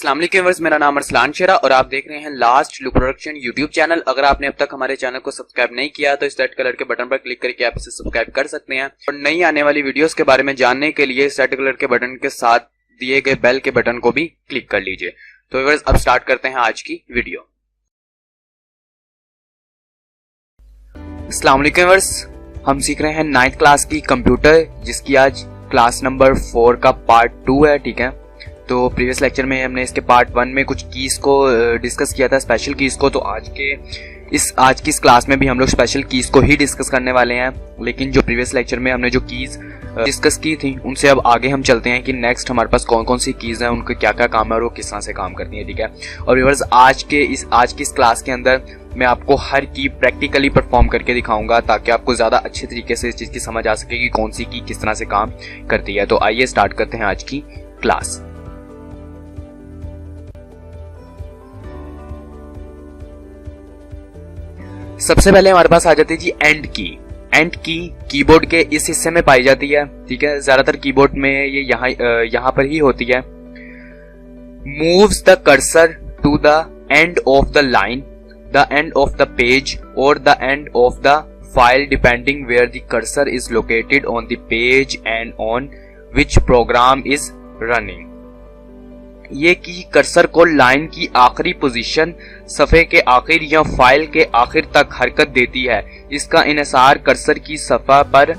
अस्सलाम वालेकुम व्यूअर्स, मेरा नाम अरसलान शेरा और आप देख रहे हैं last look production YouTube channel. अगर आपने अब तक हमारे चैनल को सब्सक्राइब नहीं किया तो इस रेड कलर के बटन पर क्लिक करके आप इसे सब्सक्राइब कर सकते हैं और नई आने वाली वीडियोस के बारे में जानने के लिए इस रेड कलर के बटन के साथ दिए गए बेल के बटन को भी क्लिक कर लीजिए। तो व्यूअर्स अब स्टार्ट करते हैं आज की वीडियो। अस्सलाम वालेकुम व्यूअर्स, हम सीख रहे हैं 9th क्लास की कंप्यूटर, जिसकी आज क्लास नंबर 4 का पार्ट 2 है। ठीक है, तो प्रीवियस लेक्चर में हमने इसके पार्ट 1 में कुछ कीज को डिस्कस किया था, स्पेशल कीज को। तो आज की इस क्लास में भी हम लोग स्पेशल कीज को ही डिस्कस करने वाले हैं। लेकिन जो प्रीवियस लेक्चर में हमने जो कीज डिस्कस की थी उनसे अब आगे हम चलते हैं कि नेक्स्ट हमारे पास कौन कौन सी कीज हैं, उनके क्या क्या काम है और वो किस तरह से काम करती हैं। ठीक है, और व्यूअर्स आज की इस क्लास के अंदर मैं आपको हर की प्रैक्टिकली परफॉर्म करके दिखाऊंगा ताकि आपको ज्यादा अच्छे तरीके से इस चीज की समझ आ सके कि कौन सी की किस तरह से काम करती है। तो आइए स्टार्ट करते हैं आज की क्लास। सबसे पहले हमारे पास आ जाती है जी एंड की। एंड की कीबोर्ड के इस हिस्से में पाई जाती है। ठीक है, ज्यादातर कीबोर्ड में ये यहाँ पर ही होती है। Moves the cursor to the end of the line, the end of the page और the end of the file depending where the cursor is located on the page and on which program is running. ये key cursor को line की आखिरी position, सफ़े के आखिर या file के आखिर तक हरकत देती है। इसका इन्हिसार कर्सर की सफ़ा पर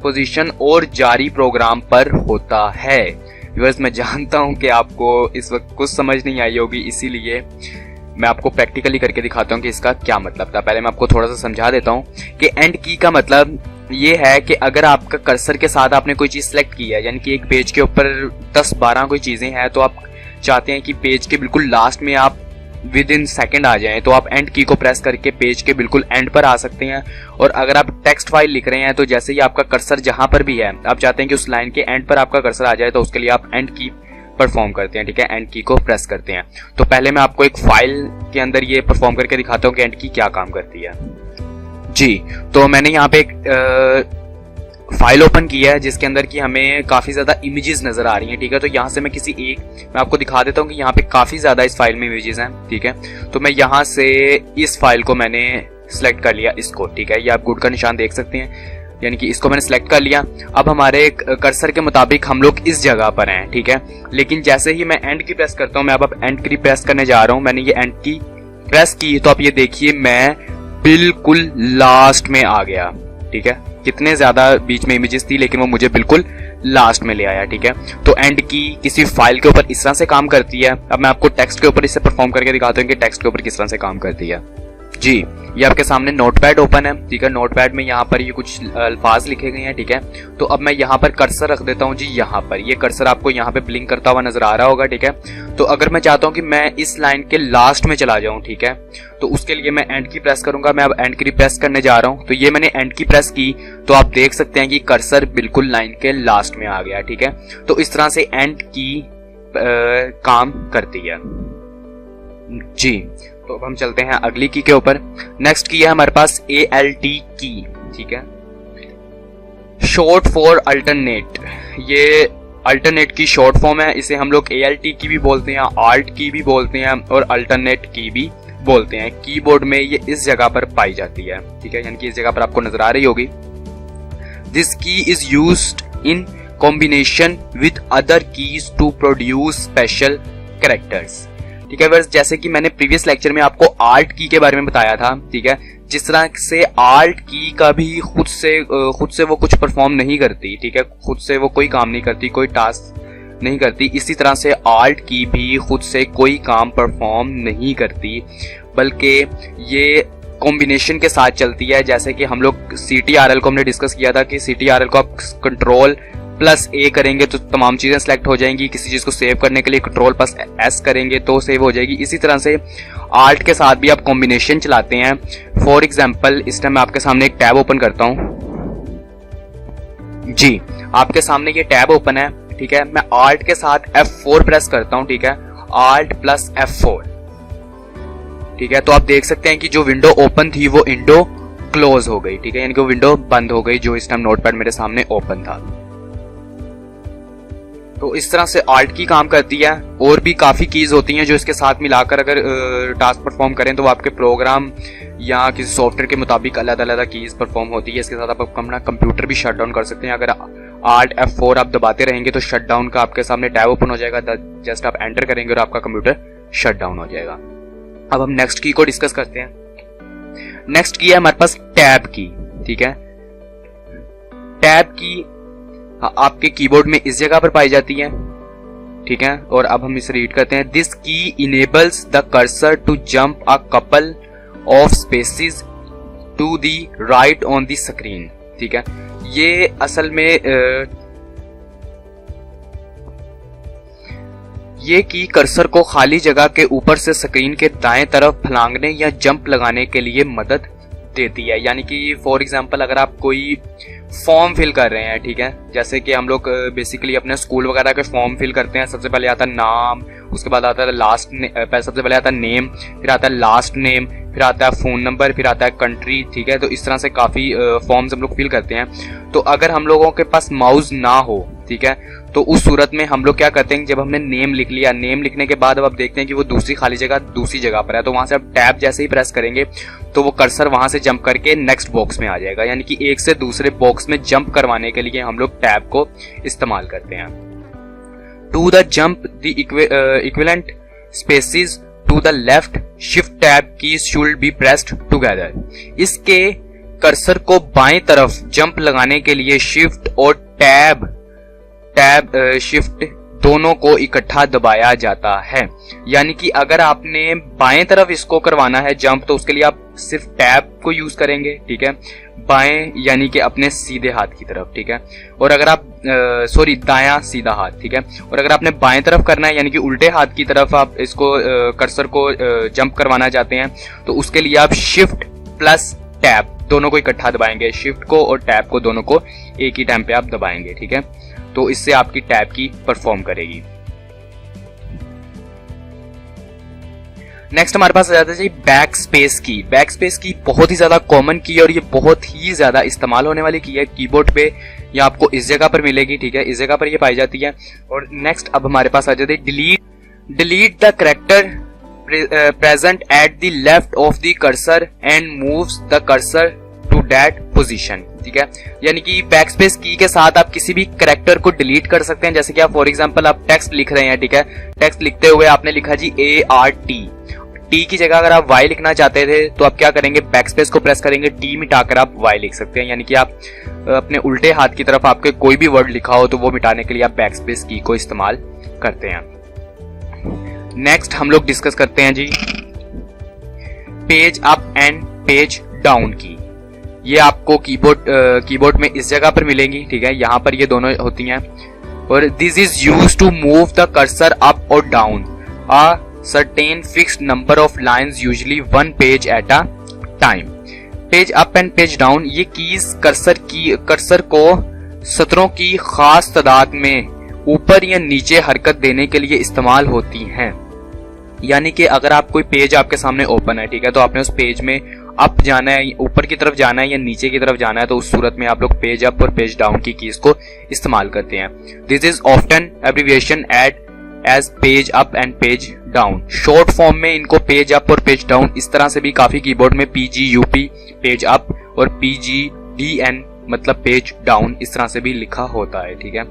पोजीशन और जारी प्रोग्राम पर होता है। व्यूअर्स, मैं जानता हूं कि आपको इस वक्त कुछ समझ नहीं आई होगी, इसीलिए मैं आपको प्रैक्टिकली करके दिखाता हूं कि इसका क्या मतलब था। पहले मैं आपको थोड़ा सा समझा देता हूं कि एंड की का मतलब ये है कि अगर आपका कर्सर के साथ आपने कोई चीज सेलेक्ट की है, यानी कि एक पेज के ऊपर 10-12 कोई चीजें हैं, तो आप चाहते हैं कि पेज के बिल्कुल लास्ट में आप विद इन सेकेंड आ जाएं, तो आप एंड की को प्रेस करके पेज के बिल्कुल एंड पर आ सकते हैं। और अगर आप टेक्स्ट फाइल लिख रहे हैं तो जैसे ही आपका कर्सर जहां पर भी है, आप चाहते हैं कि उस लाइन के एंड पर आपका कर्सर आ जाए, तो उसके लिए आप एंड की परफॉर्म करते हैं। ठीक है, एंड की को प्रेस करते हैं। तो पहले मैं आपको एक फाइल के अंदर ये परफॉर्म करके दिखाता हूँ कि एंड की क्या काम करती है। जी, तो मैंने यहाँ पे एक फाइल ओपन किया है जिसके अंदर की हमें काफी ज्यादा इमेजेस नजर आ रही हैं। ठीक है, तो यहाँ से मैं मैं आपको दिखा देता हूँ कि यहाँ पे काफी ज्यादा इस फाइल में इमेजेस हैं। ठीक है, तो मैं यहाँ से इस फाइल को मैंने सिलेक्ट कर लिया, इसको। ठीक है, ये आप गुड का निशान देख सकते हैं, यानी कि इसको मैंने सिलेक्ट कर लिया। अब हमारे कर्सर के मुताबिक हम लोग इस जगह पर हैं। ठीक है, लेकिन जैसे ही मैं एंड की प्रेस करता हूँ, मैं अब एंड की प्रेस करने जा रहा हूँ, मैंने ये एंड की प्रेस की, तो आप ये देखिए मैं बिल्कुल लास्ट में आ गया। ठीक है, कितने ज्यादा बीच में इमेजेस थी लेकिन वो मुझे बिल्कुल लास्ट में ले आया। ठीक है, तो एंड की किसी फाइल के ऊपर इस तरह से काम करती है। अब मैं आपको टेक्स्ट के ऊपर इसे परफॉर्म करके दिखाता हूँ कि टेक्स्ट के ऊपर किस तरह से काम करती है। जी, ये आपके सामने नोटपैड ओपन है। ठीक है, नोटपैड में यहाँ पर ये कुछ अल्फाज लिखे गए हैं। ठीक है, तो अब मैं यहाँ पर कर्सर रख देता हूँ जी। यहाँ पर ये कर्सर आपको यहाँ पे ब्लिंक करता हुआ नजर आ रहा होगा। ठीक है, तो अगर मैं चाहता हूँ कि मैं इस लाइन के लास्ट में चला जाऊँ, ठीक है, तो उसके लिए मैं एंड की प्रेस करूंगा। मैं अब एंड की प्रेस करने जा रहा हूँ, तो ये मैंने एंड की प्रेस की, तो आप देख सकते हैं कि कर्सर बिल्कुल लाइन के लास्ट में आ गया। ठीक है, तो इस तरह से एंड की काम करती है। जी, तो अब हम चलते हैं अगली की के ऊपर। नेक्स्ट की है हमारे पास ALT की। ठीक है, शॉर्ट फॉर अल्टरनेट। ये अल्टरनेट की शॉर्ट फॉर्म है। इसे हम लोग ALT की भी बोलते हैं, आल्ट की भी बोलते हैं और अल्टरनेट की भी बोलते हैं। कीबोर्ड में ये इस जगह पर पाई जाती है। ठीक है, यानी कि इस जगह पर आपको नजर आ रही होगी। This key is used in combination with other keys to produce special characters. ठीक है, बस जैसे कि मैंने प्रीवियस लेक्चर में आपको आल्ट की के बारे में बताया था। ठीक है, जिस तरह से आल्ट की का भी खुद से वो कुछ परफॉर्म नहीं करती। ठीक है, खुद से वो कोई काम नहीं करती, कोई टास्क नहीं करती। इसी तरह से आल्ट की भी खुद से कोई काम परफॉर्म नहीं करती, बल्कि ये कॉम्बिनेशन के साथ चलती है। जैसे कि हम लोग CTRL को हमने डिस्कस किया था कि CTRL को आप Ctrl+A करेंगे तो तमाम चीजें सेलेक्ट हो जाएंगी। किसी चीज को सेव करने के लिए Ctrl+S करेंगे तो सेव हो जाएगी। इसी तरह से आल्ट के साथ भी आप कॉम्बिनेशन चलाते हैं। फॉर एग्जाम्पल, इस टाइम मैं आपके सामने एक टैब ओपन करता हूं। जी, आपके सामने ये टैब ओपन है। ठीक है, मैं आल्ट के साथ F4 प्रेस करता हूं। ठीक है, Alt+F4। ठीक है, तो आप देख सकते हैं कि जो विंडो ओपन थी वो विंडो क्लोज हो गई। ठीक है, यानी कि वो विंडो बंद हो गई जो इस टाइम नोटपैड मेरे सामने ओपन था। तो इस तरह से Alt की काम करती है। और भी काफ़ी कीज़ होती हैं जो इसके साथ मिलाकर अगर टास्क परफॉर्म करें तो वो आपके प्रोग्राम या किसी सॉफ्टवेयर के मुताबिक अलग अलग कीज़ परफॉर्म होती है। इसके साथ आप अपना कंप्यूटर भी शट डाउन कर सकते हैं। अगर Alt F4 आप दबाते रहेंगे तो शट डाउन का आपके सामने टैब ओपन हो जाएगा, जस्ट आप एंटर करेंगे और आपका कंप्यूटर शट डाउन हो जाएगा। अब हम नेक्स्ट की को डिस्कस करते हैं। नेक्स्ट की है हमारे पास टैब की। ठीक है, टैब की आपके कीबोर्ड में इस जगह पर पाई जाती है। ठीक है, और अब हम इसे रीड करते हैं। This key enables the cursor to jump a couple of spaces to the right on the screen. ठीक है, ये असल में ये की कर्सर को खाली जगह के ऊपर से स्क्रीन के दाएं तरफ फलांगने या जंप लगाने के लिए मदद देती है। यानी कि फॉर एग्जांपल अगर आप कोई फॉर्म फिल कर रहे हैं, ठीक है, जैसे कि हम लोग बेसिकली अपने स्कूल वगैरह के फॉर्म फिल करते हैं। सबसे पहले आता है नाम, उसके बाद आता है सबसे पहले आता है नेम, फिर आता है लास्ट नेम, फिर आता है फोन नंबर, फिर आता है कंट्री। ठीक है, तो इस तरह से काफ़ी फॉर्म्स हम लोग फिल करते हैं। तो अगर हम लोगों के पास माउस ना हो, ठीक है, तो उस सूरत में हम लोग क्या करते हैं, जब हमने नेम लिख लिया, नेम लिखने के बाद अब आप देखते हैं कि वो दूसरी खाली जगह दूसरी जगह पर है, तो वहां से आप टैब जैसे ही प्रेस करेंगे तो वो कर्सर वहां से जंप करके नेक्स्ट बॉक्स में आ जाएगा। यानी कि एक से दूसरे बॉक्स में जंप करवाने के लिए हम लोग टैब को इस्तेमाल करते हैं। To the jump the equivalent spaces to the left, shift tab keys should be pressed together. इसके कर्सर को बाएं तरफ जंप लगाने के लिए शिफ्ट और टैब शिफ्ट दोनों को इकट्ठा दबाया जाता है। यानी कि अगर आपने बाएं तरफ इसको करवाना है जंप, तो उसके लिए आप सिर्फ टैब को यूज करेंगे। ठीक है, बाएं यानी कि अपने सीधे हाथ की तरफ। ठीक है, और अगर आप दायां सीधा हाथ। ठीक है, और अगर आपने बाएं तरफ करना है यानी कि उल्टे हाथ की तरफ आप इसको कर्सर को जंप करवाना चाहते हैं, तो उसके लिए आप शिफ्ट प्लस टैब दोनों को इकट्ठा दबाएंगे। शिफ्ट को और टैब को दोनों को एक ही टाइम पे आप दबाएंगे। ठीक है, तो इससे आपकी टैब की परफॉर्म करेगी। नेक्स्ट हमारे पास आ जाता है जी बैक स्पेस की। बैक स्पेस की बहुत ही ज्यादा कॉमन की है और ये बहुत ही ज्यादा इस्तेमाल होने वाली की है कीबोर्ड पे। ये आपको इस जगह पर मिलेगी। ठीक है, इस जगह पर ये पाई जाती है। और नेक्स्ट अब हमारे पास आ जाती है delete the character present at the left of the cursor and moves the cursor to that position. ठीक है, यानी कि बैकस्पेस की के साथ आप किसी भी कैरेक्टर को डिलीट कर सकते हैं। जैसे कि आप फॉर एग्जांपल आप टेक्स्ट लिख रहे हैं। ठीक है, टेक्स्ट लिखते हुए आपने लिखा जी ART, टी की जगह अगर आप Y लिखना चाहते थे तो आप क्या करेंगे, बैकस्पेस को प्रेस करेंगे, टी मिटाकर आप Y लिख सकते हैं। यानी कि आप अपने उल्टे हाथ की तरफ आपके कोई भी वर्ड लिखा हो तो वो मिटाने के लिए आप बैकस्पेस की को इस्तेमाल करते हैं। नेक्स्ट हम लोग डिस्कस करते हैं जी page up and page down की। ये आपको कीबोर्ड में इस जगह पर मिलेंगी। ठीक है, यहाँ पर ये दोनों होती हैं। और this is used to move the cursor up और down a certain fixed number of lines, usually one page at a time. Page up and page down ये कीज कर्सर को सतरों की खास तादाद में ऊपर या नीचे हरकत देने के लिए इस्तेमाल होती हैं। यानी कि अगर आप कोई पेज आपके सामने ओपन है, ठीक है, तो आपने उस पेज में अप जाना है, ऊपर की तरफ जाना है या नीचे की तरफ जाना है, तो उस सूरत में आप लोग पेज अप और पेज डाउन की कीज को इस्तेमाल करते हैं। This is often abbreviation as page up and page down. Short form में इनको पेज अप और पेज डाउन इस तरह से भी काफी कीबोर्ड में PGUP पेज अप और PGDN मतलब पेज डाउन इस तरह से भी लिखा होता है। ठीक है,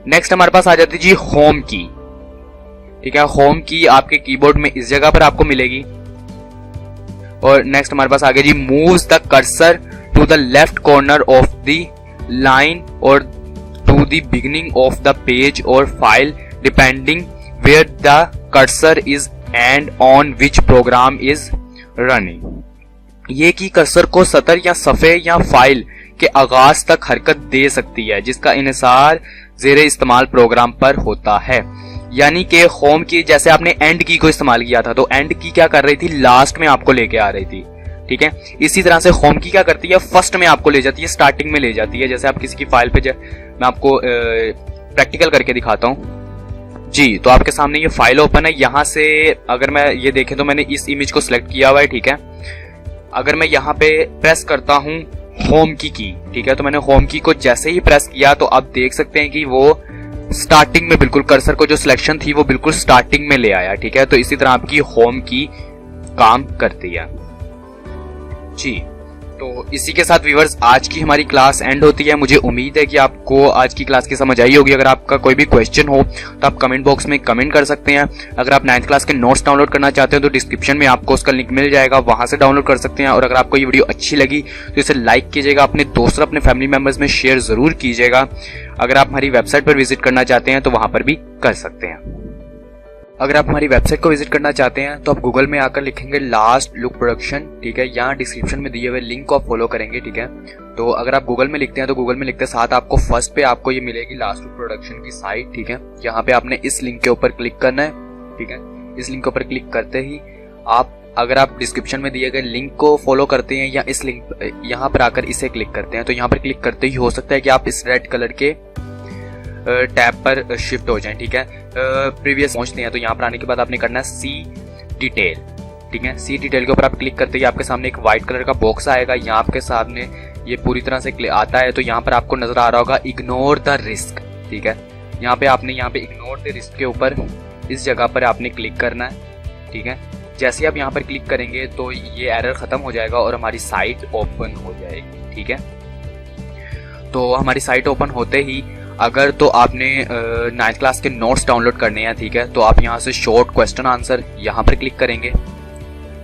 नेक्स्ट हमारे पास आ जाती है जी होम की। ठीक है, होम की आपके कीबोर्ड में इस जगह पर आपको मिलेगी। और नेक्स्ट हमारे पास आ गया जी moves the cursor to the left corner of the line और to the beginning of the page और file depending where the cursor is and on which program is running. ये की कर्सर को सतर या सफ़े या फाइल के आगाज तक हरकत दे सकती है जिसका इन्हिसार ज़ेरे इस्तेमाल प्रोग्राम पर होता है। यानी कि होम की जैसे आपने एंड की को इस्तेमाल किया था, तो एंड की क्या कर रही थी, लास्ट में आपको लेके आ रही थी। ठीक है, इसी तरह से होम की क्या करती है, फर्स्ट में आपको ले जाती है, स्टार्टिंग में ले जाती है। जैसे आप किसी की फाइल पे मैं आपको प्रैक्टिकल करके दिखाता हूँ जी। तो आपके सामने ये फाइल ओपन है। यहाँ से अगर मैं ये देखें तो मैंने इस इमेज को सिलेक्ट किया हुआ है। ठीक है, अगर मैं यहाँ पे प्रेस करता हूँ होम की, ठीक है, तो मैंने होम की को जैसे ही प्रेस किया तो आप देख सकते हैं कि वो स्टार्टिंग में बिल्कुल कर्सर को जो सिलेक्शन थी वो बिल्कुल स्टार्टिंग में ले आया, ठीक है। तो इसी तरह आपकी होम की काम करती है जी। तो इसी के साथ व्यूअर्स आज की हमारी क्लास एंड होती है। मुझे उम्मीद है कि आपको आज की क्लास की समझ आई होगी। अगर आपका कोई भी क्वेश्चन हो तो आप कमेंट बॉक्स में कमेंट कर सकते हैं। अगर आप 9th क्लास के नोट्स डाउनलोड करना चाहते हो तो डिस्क्रिप्शन में आपको उसका लिंक मिल जाएगा, वहां से डाउनलोड कर सकते हैं। और अगर आपको ये वीडियो अच्छी लगी तो इसे लाइक कीजिएगा, अपने दोस्तों अपने फैमिली मेंबर्स में शेयर जरूर कीजिएगा। अगर आप हमारी वेबसाइट पर विजिट करना चाहते हैं तो वहां पर भी कर सकते हैं। अगर आप हमारी वेबसाइट को विजिट करना चाहते हैं तो आप गूगल में आकर लिखेंगे लास्ट लुक प्रोडक्शन, ठीक है। यहाँ डिस्क्रिप्शन में दिए हुए लिंक को आप फॉलो करेंगे, ठीक है। तो अगर आप गूगल में लिखते हैं तो गूगल में लिखते साथ आपको फर्स्ट पे आपको ये मिलेगी लास्ट लुक प्रोडक्शन की साइट, ठीक है। यहाँ पे आपने इस लिंक के ऊपर क्लिक करना है, ठीक है। इस लिंक के ऊपर क्लिक करते ही अगर आप डिस्क्रिप्शन में दिए गए लिंक को फॉलो करते हैं या इस लिंक यहाँ पर आकर इसे क्लिक करते हैं तो यहाँ पर क्लिक करते ही हो सकता है कि आप इस रेड कलर के टैब पर शिफ्ट हो जाएं, ठीक है। प्रीवियस पहुंचते हैं तो यहाँ पर आने के बाद आपने करना है सी डिटेल, ठीक है। सी डिटेल के ऊपर आप क्लिक करते ही आपके सामने एक व्हाइट कलर का बॉक्स आएगा। यहाँ आपके सामने ये पूरी तरह से आता है तो यहाँ पर आपको नजर आ रहा होगा इग्नोर द रिस्क, ठीक है। यहाँ पे इग्नोर द रिस्क के ऊपर इस जगह पर आपने क्लिक करना है, ठीक है। जैसे आप यहाँ पर क्लिक करेंगे तो ये एरर खत्म हो जाएगा और हमारी साइट ओपन हो जाएगी, ठीक है। तो हमारी साइट ओपन होते ही अगर तो आपने 9th क्लास के नोट्स डाउनलोड करने हैं, ठीक है, तो आप यहाँ से शॉर्ट क्वेश्चन आंसर यहाँ पर क्लिक करेंगे।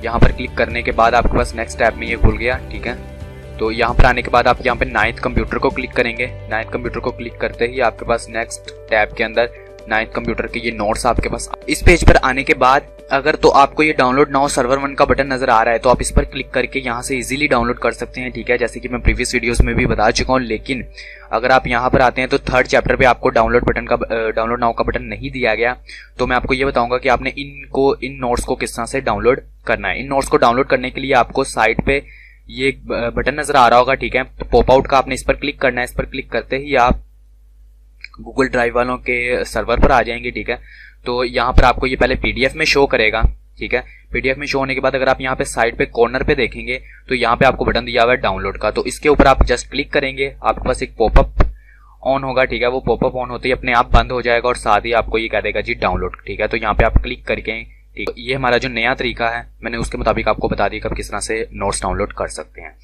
यहाँ पर क्लिक करने के बाद आपके पास नेक्स्ट टैब में ये खुल गया, ठीक है। तो यहाँ पर आने के बाद आप यहाँ पे 9th कंप्यूटर को क्लिक करेंगे। 9th कंप्यूटर को क्लिक करते ही आपके पास नेक्स्ट टैब के अंदर 9th कंप्यूटर के ये नोट्स आपके पास। इस पेज पर आने के बाद अगर तो आपको ये डाउनलोड नाउ सर्वर 1 का बटन नजर आ रहा है तो आप इस पर क्लिक करके यहाँ से इजीली डाउनलोड कर सकते हैं, ठीक है। जैसे कि मैं प्रीवियस वीडियोस में भी बता चुका हूँ। लेकिन अगर आप यहाँ पर आते हैं तो 3rd चैप्टर पे आपको डाउनलोड नाउ का बटन नहीं दिया गया। तो मैं आपको ये बताऊंगा कि आपने इन नोट्स को किस तरह से डाउनलोड करना है। इन नोट्स को डाउनलोड करने के लिए आपको साइड पे ये बटन नजर आ रहा होगा, ठीक है। तो पॉप आउट का आपने इस पर क्लिक करना है। इस पर क्लिक करते ही आप गूगल ड्राइव वालों के सर्वर पर आ जाएंगे, ठीक है। तो यहाँ पर आपको ये पहले पीडीएफ में शो करेगा, ठीक है। पीडीएफ में शो होने के बाद अगर आप यहाँ पे साइड पे कॉर्नर पे देखेंगे तो यहाँ पे आपको बटन दिया हुआ है डाउनलोड का। तो इसके ऊपर आप जस्ट क्लिक करेंगे, आपके पास एक पॉपअप ऑन होगा, ठीक है। वो पॉपअप ऑन होते ही अपने आप बंद हो जाएगा और साथ ही आपको ये कह देगा जी डाउनलोड, ठीक है। तो यहाँ पे आप क्लिक करके, ठीक है, ये हमारा जो नया तरीका है मैंने उसके मुताबिक आपको बता दिया कि आप किस तरह से नोट्स डाउनलोड कर सकते हैं।